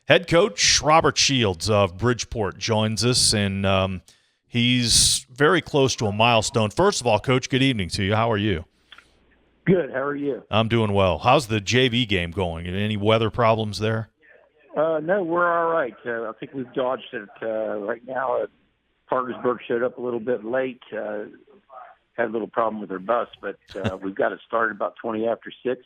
Head coach Robert Shields of Bridgeport joins us, and he's very close to a milestone. First of all, Coach, good evening to you. How are you? Good. How are you? I'm doing well. How's the JV game going? Any weather problems there? No, we're all right. I think we've dodged it right now. Parkersburg showed up a little bit late. Had a little problem with their bus, but we've got it started about 20 after 6.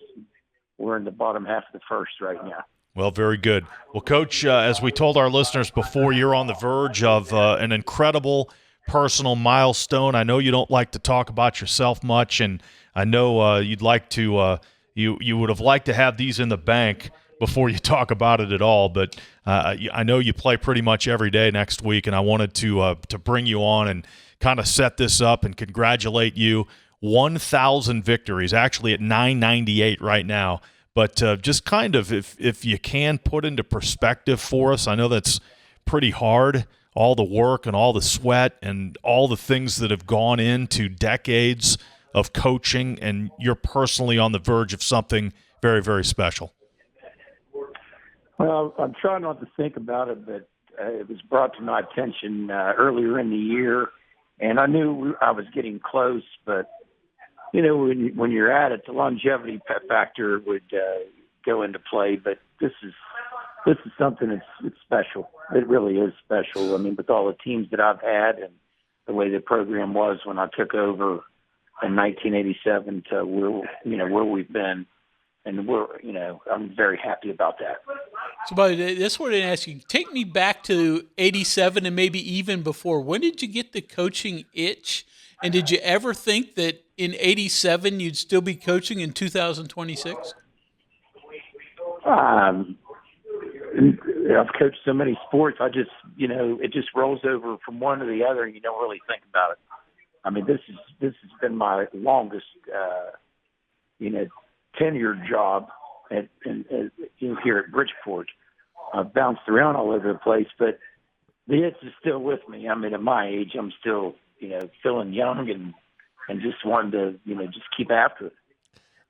We're in the bottom half of the first right now. Well, very good. Well, Coach, as we told our listeners before, you're on the verge of an incredible personal milestone. I know you don't like to talk about yourself much, and I know you'd like to you would have liked to have these in the bank before you talk about it at all. But I know you play pretty much every day next week, and I wanted to bring you on and kind of set this up and congratulate you. 1,000 victories, actually at 998 right now. But just kind of, if you can put into perspective for us, I know that's pretty hard, all the work and all the sweat and all the things that have gone into decades of coaching, and you're personally on the verge of something very, very special. Well, I'm trying not to think about it, but it was brought to my attention earlier in the year, and I knew I was getting close, but you know, when you're at it, the longevity factor would go into play. But this is something it's special. It really is special. I mean, with all the teams that I've had and the way the program was when I took over in 1987 to where we've been, and I'm very happy about that. So, buddy, that's what I ask you. Take me back to 87 and maybe even before. When did you get the coaching itch? And did you ever think that in 87 you'd still be coaching in 2026? I've coached so many sports. I just, it just rolls over from one to the other, and you don't really think about it. I mean, this has been my longest, tenured job here at Bridgeport. I've bounced around all over the place, but the itch is still with me. I mean, at my age, I'm still feeling young and just wanting to, just keep after it.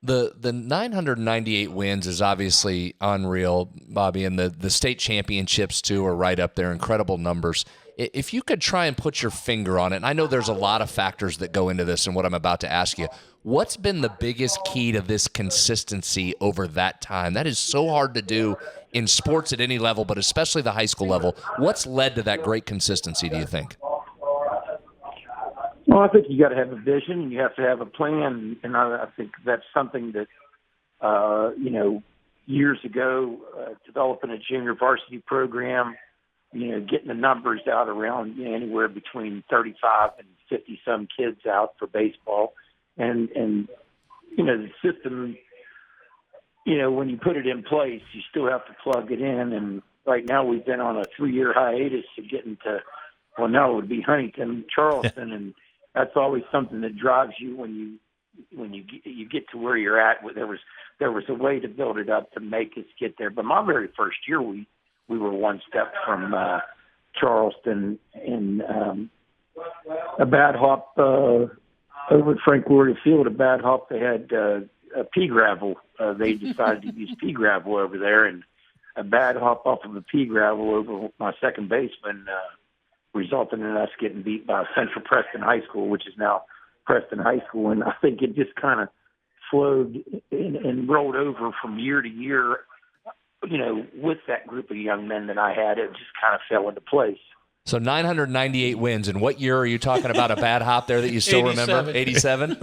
The 998 wins is obviously unreal, Bobby, and the state championships, too, are right up there, incredible numbers. If you could try and put your finger on it, and I know there's a lot of factors that go into this and what I'm about to ask you, what's been the biggest key to this consistency over that time? That is so hard to do in sports at any level, but especially the high school level. What's led to that great consistency, do you think? Well, I think you got to have a vision. You have to have a plan, and I think that's something that, years ago, developing a junior varsity program, getting the numbers out around anywhere between 35 and 50 some kids out for baseball, and the system. When you put it in place, you still have to plug it in. And right now, we've been on a 3-year hiatus of getting to. Well, now it would be Huntington, Charleston, and that's always something that drives you when you get to where you're at. There was a way to build it up to make us get there. But my very first year, we were one step from Charleston in a bad hop over at Frank Warrior Field. A bad hop. They had pea gravel. They decided to use pea gravel over there, and a bad hop off of the pea gravel over my second baseman. Resulting in us getting beat by Central Preston High School, which is now Preston High School. And I think it just kind of flowed and rolled over from year to year, with that group of young men that I had. It just kind of fell into place. So 998 wins. And what year are you talking about a bad hop there that you still remember? 87?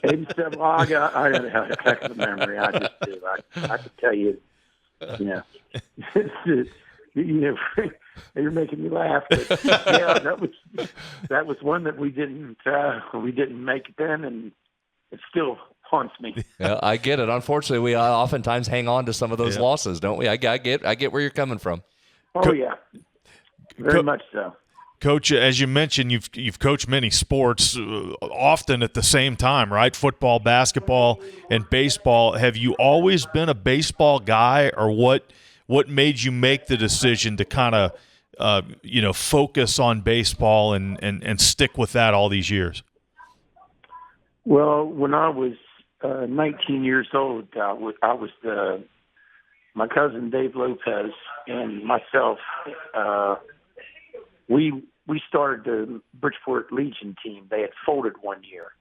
87. I got a heck of a memory. I just do. I could tell you, you're making me laugh. But yeah, that was one that we didn't make it then, and it still haunts me. Yeah, I get it. Unfortunately, we oftentimes hang on to some of those losses, don't we? I get where you're coming from. Oh yeah, very much so. Coach, as you mentioned, you've coached many sports, often at the same time, right? Football, basketball, and baseball. Have you always been a baseball guy, or what made you make the decision to kind of focus on baseball and stick with that all these years? Well, when I was 19 years old, I was the my cousin Dave Lopez and myself, we started the Bridgeport Legion team. They had folded one year,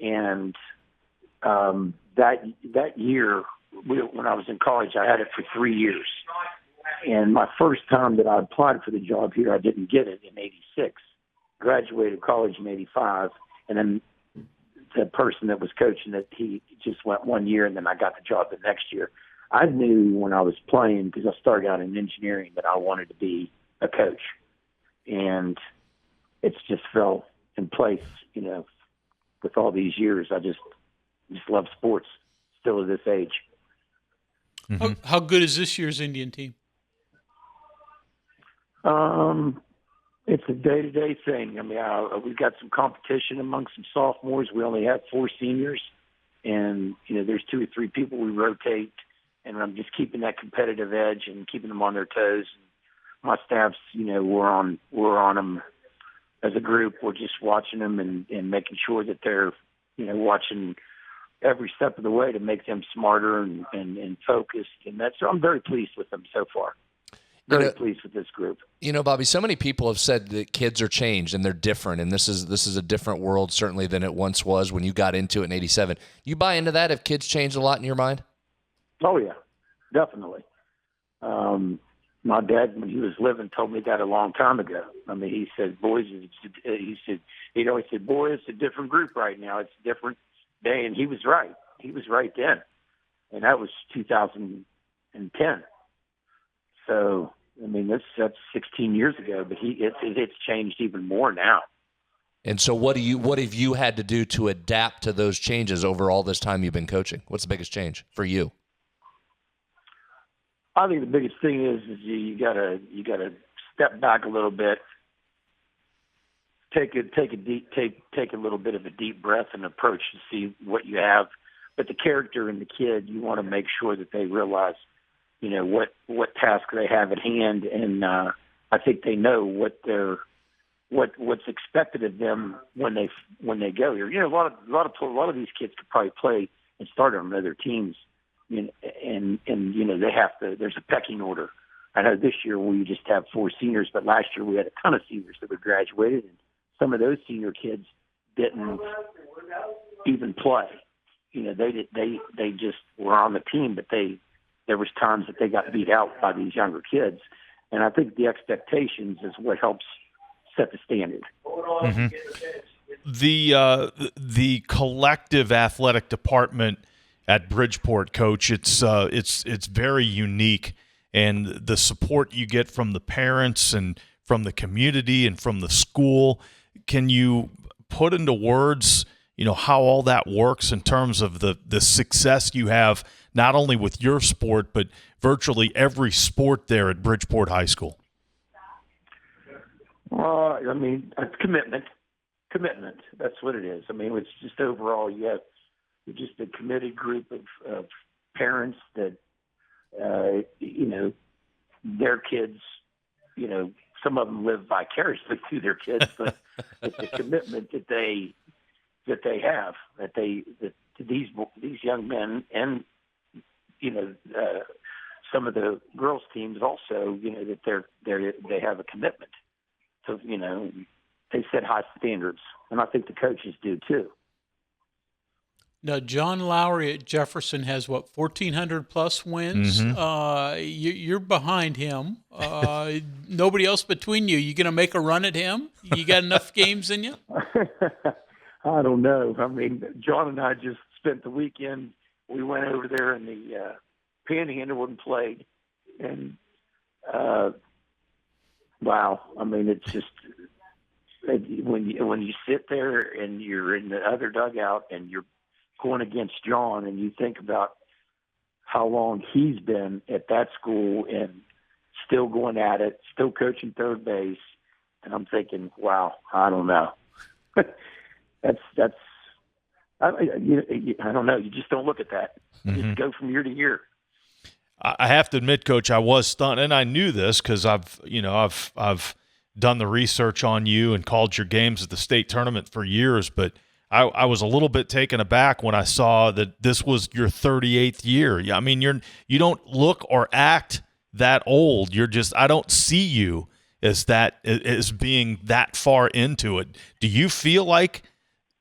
and that year, when I was in college, I had it for 3 years. And my first time that I applied for the job here, I didn't get it in '86. Graduated college in '85, and then the person that was coaching it, he just went 1 year, and then I got the job the next year. I knew when I was playing, because I started out in engineering, that I wanted to be a coach. And it's just fell in place, with all these years. I just love sports still at this age. Mm-hmm. How good is this year's Indian team? It's a day-to-day thing. I mean, we've got some competition among some sophomores. We only have 4 seniors, and there's 2 or 3 people we rotate, and I'm just keeping that competitive edge and keeping them on their toes. My staff's, we're on them as a group. We're just watching them and making sure that they're, watching every step of the way to make them smarter and focused. And I'm very pleased with them so far. Very pleased with this group. Bobby, so many people have said that kids are changed and they're different, and this is a different world certainly than it once was when you got into it in '87. You buy into that? Have kids changed a lot in your mind? Oh yeah, definitely. My dad, when he was living, told me that a long time ago. I mean, he said, "Boys," he'd always said, "Boy, it's a different group right now. It's a different day," and he was right. He was right then, and that was 2010. So, I mean, that's 16 years ago, but it's changed even more now. And so, what have you had to do to adapt to those changes over all this time you've been coaching? What's the biggest change for you? I think the biggest thing is you gotta step back a little bit, take a little bit of a deep breath and approach to see what you have. But the character in the kid, you want to make sure that they realize, what task they have at hand, and I think they know what's expected of them when they go here. A lot of these kids could probably play and start on other teams. And they have to. There's a pecking order. I know this year we just have 4 seniors, but last year we had a ton of seniors that were graduated, and some of those senior kids didn't even play. They just were on the team, but there was times that they got beat out by these younger kids, and I think the expectations is what helps set the standard. Mm-hmm. The collective athletic department at Bridgeport, Coach, it's very unique, and the support you get from the parents and from the community and from the school. Can you put into words, how all that works in terms of the success you have, not only with your sport, but virtually every sport there at Bridgeport High School? I mean, it's commitment. That's what it is. I mean, it's just overall, you have just a committed group of parents that, their kids, some of them live vicariously through their kids, but it's a commitment that they have, that these young men and, some of the girls teams also, that they have a commitment to, they set high standards, and I think the coaches do too. Now, John Lowry at Jefferson has 1,400 plus wins. Mm-hmm. You're behind him. Nobody else between you. You going to make a run at him? You got enough games in you? I don't know. I mean, John and I just spent the weekend. We went over there in the Panhandle and played, and wow. I mean, it's just when you sit there and you're in the other dugout and you're going against John, and you think about how long he's been at that school and still going at it, still coaching third base, and I'm thinking, wow, I don't know. I don't know. You just don't look at that. You just go from year to year. I have to admit, Coach, I was stunned, and I knew this because I've done the research on you and called your games at the state tournament for years, but I was a little bit taken aback when I saw that this was your 38th year. I mean, you don't look or act that old. I don't see you as being that far into it. Do you feel like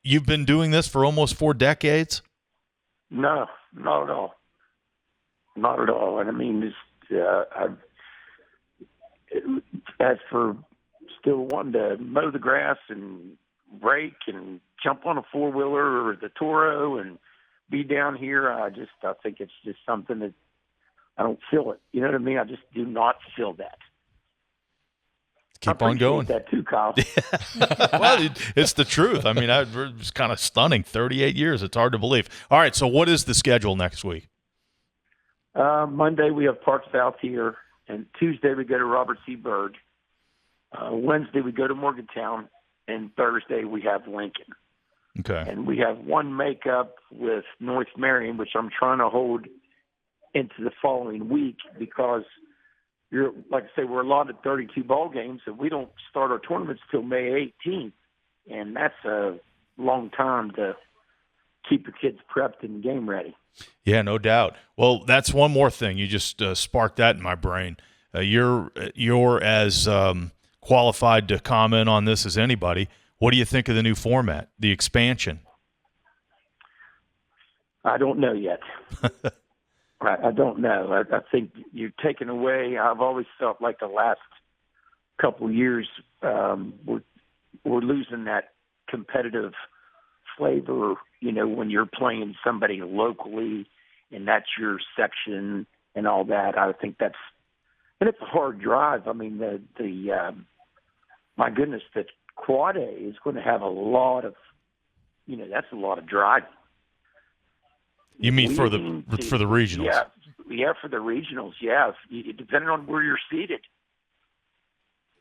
you've been doing this for almost 4 decades? No, not at all. Not at all. And I mean, as for still wanting to mow the grass and brake and jump on a four-wheeler or the Toro and be down here, I think it's just something that I don't feel it. You know what I mean? I just do not feel that. Keep on going. That too, Kyle. Well, it's the truth. I mean, it's kind of stunning. 38 years. It's hard to believe. All right, so what is the schedule next week? Monday we have Park South here, and Tuesday we go to Robert C. Byrd. Wednesday we go to Morgantown, and Thursday we have Lincoln. Okay. And we have one makeup with North Marion, which I'm trying to hold into the following week because like I say, we're allotted 32 ball games, and we don't start our tournaments till May 18th, and that's a long time to keep your kids prepped and game ready. Yeah, no doubt. Well, that's one more thing. You just sparked that in my brain. You're as qualified to comment on this as anybody. What do you think of the new format, the expansion? I don't know yet. I don't know. I think you're taking away. I've always felt like the last couple of years we're losing that competitive flavor. You know, when you're playing somebody locally and that's your section and all that. I think and it's a hard drive. I mean, my goodness, the Quad A is going to have a lot of, that's a lot of driving. You mean for the regionals? Yeah, for the regionals. Yeah, depending on where you're seated.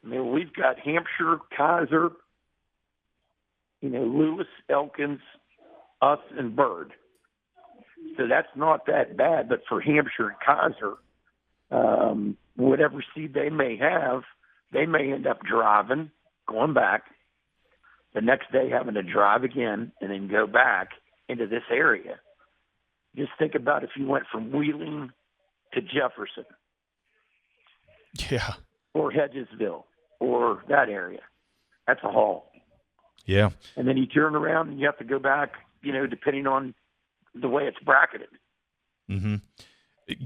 I mean, we've got Hampshire, Kaiser, Lewis, Elkins, us, and Byrd. So that's not that bad. But for Hampshire and Kaiser, whatever seed they may have, they may end up driving, going back, the next day having to drive again, and then go back into this area. Just think about if you went from Wheeling to Jefferson. Yeah. Or Hedgesville or that area. That's a haul. Yeah. And then you turn around and you have to go back, depending on the way it's bracketed. Mm-hmm.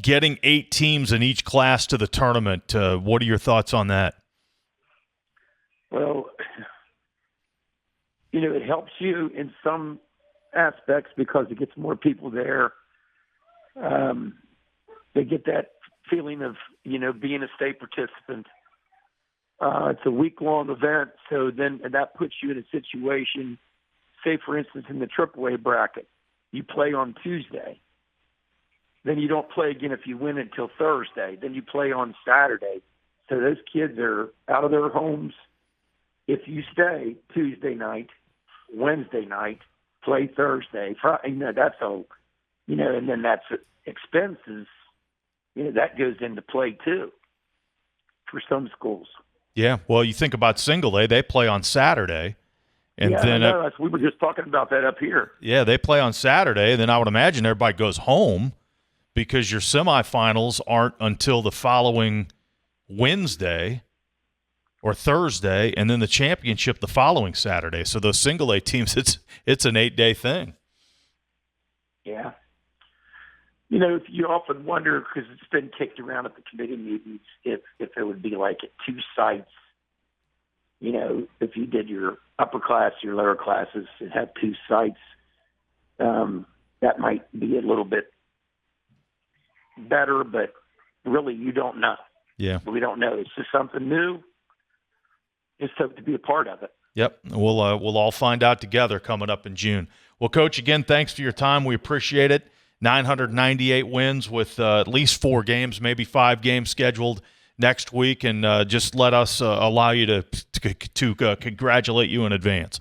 Getting 8 teams in each class to the tournament, what are your thoughts on that? Well, it helps you in some aspects because it gets more people there. They get that feeling of, being a state participant. It's a week-long event, so then that puts you in a situation, say, for instance, in the AAA bracket, you play on Tuesday. Then you don't play again if you win until Thursday. Then you play on Saturday. So those kids are out of their homes. If you stay Tuesday night, Wednesday night, play Thursday, Friday, that's and then that's expenses, that goes into play too for some schools. Yeah, well, you think about single A, they play on Saturday. And then we were just talking about that up here. Yeah, they play on Saturday, and then I would imagine everybody goes home because your semifinals aren't until the following Wednesday or Thursday, and then the championship the following Saturday. So those single A teams, it's an 8-day thing. Yeah. You often wonder, because it's been kicked around at the committee meetings, if it would be like at 2 sites. If you did your upper class, your lower classes, and have 2 sites, that might be a little bit better, but really you don't know. Yeah. We don't know. It's just something new. Just hope to be a part of it. Yep. We'll all find out together coming up in June. Well, Coach, again, thanks for your time. We appreciate it. 998 wins with at least 4 games, maybe 5 games scheduled next week, and just let us allow you to congratulate you in advance.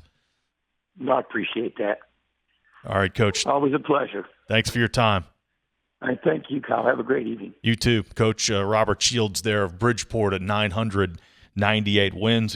I appreciate that. All right, Coach. Always a pleasure. Thanks for your time. I thank you, Kyle. Have a great evening. You too. Coach Robert Shields there of Bridgeport at 998 wins.